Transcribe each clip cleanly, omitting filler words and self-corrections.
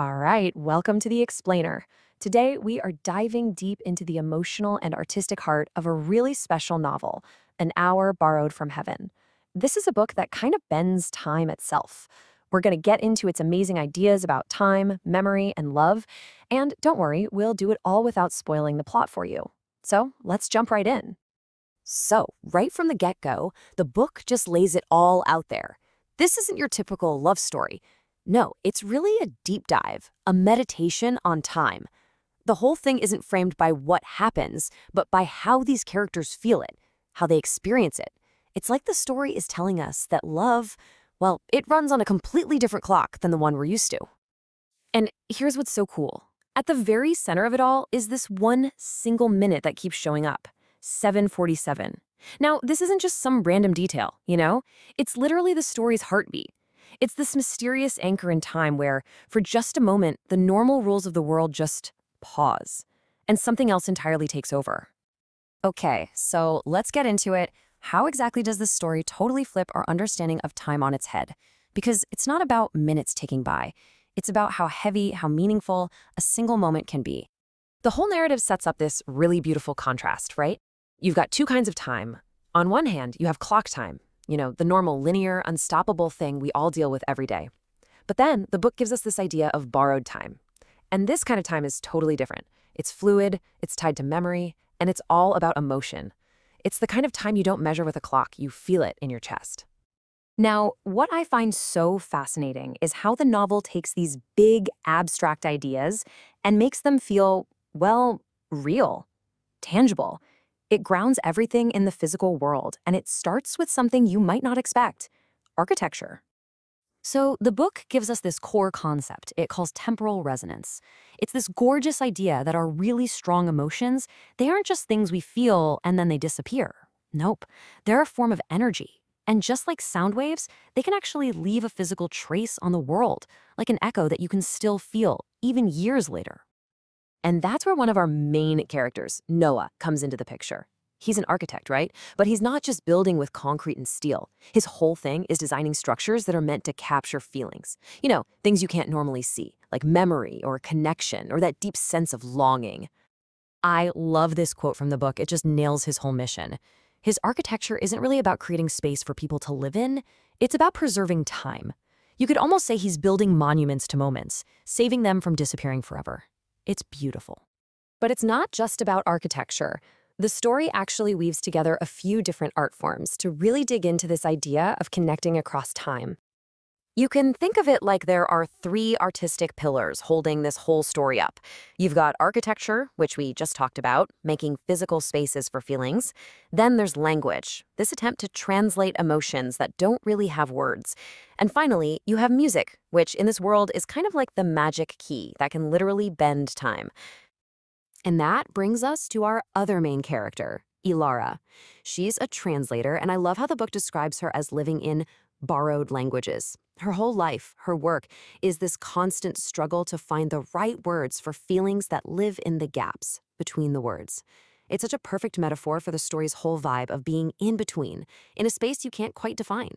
All right, welcome to The Explainer. Today, we are diving deep into the emotional and artistic heart of a really special novel, An Hour Borrowed from Heaven. This is a book that kind of bends time itself. We're going to get into its amazing ideas about time, memory, and love. And don't worry, we'll do it all without spoiling the plot for you. So let's jump right in. So, right from the get-go, the book just lays it all out there. This isn't your typical love story. No, it's really a deep dive, a meditation on time. The whole thing isn't framed by what happens, but by how these characters feel it, how they experience it. It's like the story is telling us that love, well, it runs on a completely different clock than the one we're used to. And here's what's so cool. At the very center of it all is this one single minute that keeps showing up, 7:47. Now, this isn't just some random detail, you know? It's literally the story's heartbeat. It's this mysterious anchor in time where, for just a moment, the normal rules of the world just pause, and something else entirely takes over. Okay, so let's get into it. How exactly does this story totally flip our understanding of time on its head? Because it's not about minutes ticking by. It's about how heavy, how meaningful a single moment can be. The whole narrative sets up this really beautiful contrast, right? You've got two kinds of time. On one hand, you have clock time, the normal linear, unstoppable thing we all deal with every day. But then the book gives us this idea of borrowed time. And this kind of time is totally different. It's fluid, it's tied to memory, and it's all about emotion. It's the kind of time you don't measure with a clock, you feel it in your chest. Now, what I find so fascinating is how the novel takes these big, abstract ideas and makes them feel, well, real, tangible. It grounds everything in the physical world, and it starts with something you might not expect: architecture. So the book gives us this core concept it calls temporal resonance. It's this gorgeous idea that our really strong emotions, they aren't just things we feel and then they disappear. Nope, they're a form of energy. And just like sound waves, they can actually leave a physical trace on the world, like an echo that you can still feel, even years later. And that's where one of our main characters, Noah, comes into the picture. He's an architect, right? But he's not just building with concrete and steel. His whole thing is designing structures that are meant to capture feelings. Things you can't normally see, like memory or connection or that deep sense of longing. I love this quote from the book. It just nails his whole mission. His architecture isn't really about creating space for people to live in. It's about preserving time. You could almost say he's building monuments to moments, saving them from disappearing forever. It's beautiful. But it's not just about architecture. The story actually weaves together a few different art forms to really dig into this idea of connecting across time. You can think of it like there are three artistic pillars holding this whole story up. You've got architecture, which we just talked about, making physical spaces for feelings. Then there's language, this attempt to translate emotions that don't really have words. And finally, you have music, which in this world is kind of like the magic key that can literally bend time. And that brings us to our other main character, Ilara. She's a translator, and I love how the book describes her as living in borrowed languages. Her whole life, her work, is this constant struggle to find the right words for feelings that live in the gaps between the words. It's such a perfect metaphor for the story's whole vibe of being in between, in a space you can't quite define.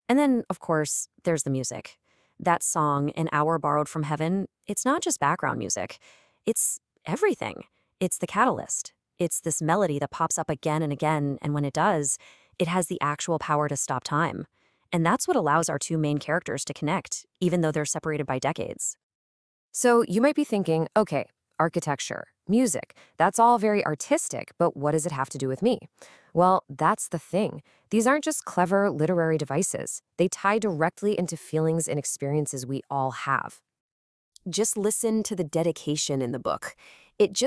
And then, of course, there's the music. That song, An Hour Borrowed from Heaven, it's not just background music. It's everything. It's the catalyst. It's this melody that pops up again and again, and when it does, it has the actual power to stop time. And that's what allows our two main characters to connect, even though they're separated by decades. So you might be thinking, okay, architecture, music, that's all very artistic, but what does it have to do with me? Well, that's the thing. These aren't just clever literary devices. They tie directly into feelings and experiences we all have. Just listen to the dedication in the book. It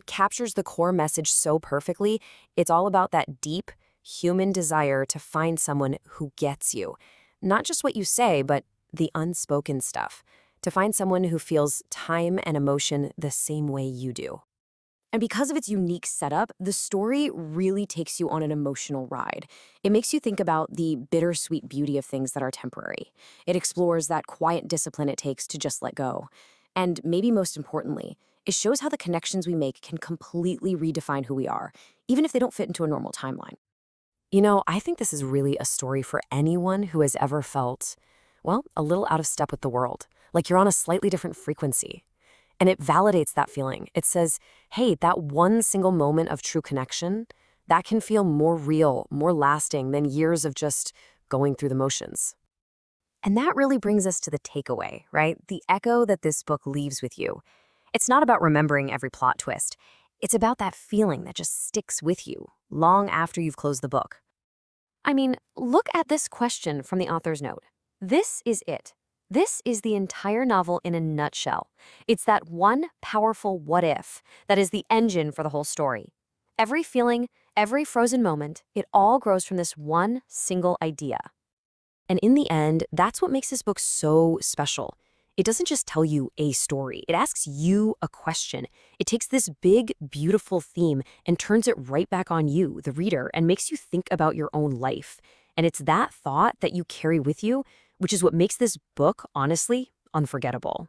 captures the core message so perfectly. It's all about that deep, human desire to find someone who gets you. Not just what you say, but the unspoken stuff. To find someone who feels time and emotion the same way you do. And because of its unique setup, the story really takes you on an emotional ride. It makes you think about the bittersweet beauty of things that are temporary. It explores that quiet discipline it takes to just let go. And maybe most importantly, it shows how the connections we make can completely redefine who we are, even if they don't fit into a normal timeline. I think this is really a story for anyone who has ever felt, well, a little out of step with the world, like you're on a slightly different frequency. And it validates that feeling. It says, hey, that one single moment of true connection, that can feel more real, more lasting than years of just going through the motions. And that really brings us to the takeaway, right? The echo that this book leaves with you. It's not about remembering every plot twist. It's about that feeling that just sticks with you long after you've closed the book. I mean, look at this question from the author's note. This is it. This is the entire novel in a nutshell. It's that one powerful what if that is the engine for the whole story. Every feeling, every frozen moment, it all grows from this one single idea. And in the end, that's what makes this book so special. It doesn't just tell you a story. It asks you a question. It takes this big, beautiful theme and turns it right back on you, the reader, and makes you think about your own life. And it's that thought that you carry with you, which is what makes this book, honestly, unforgettable.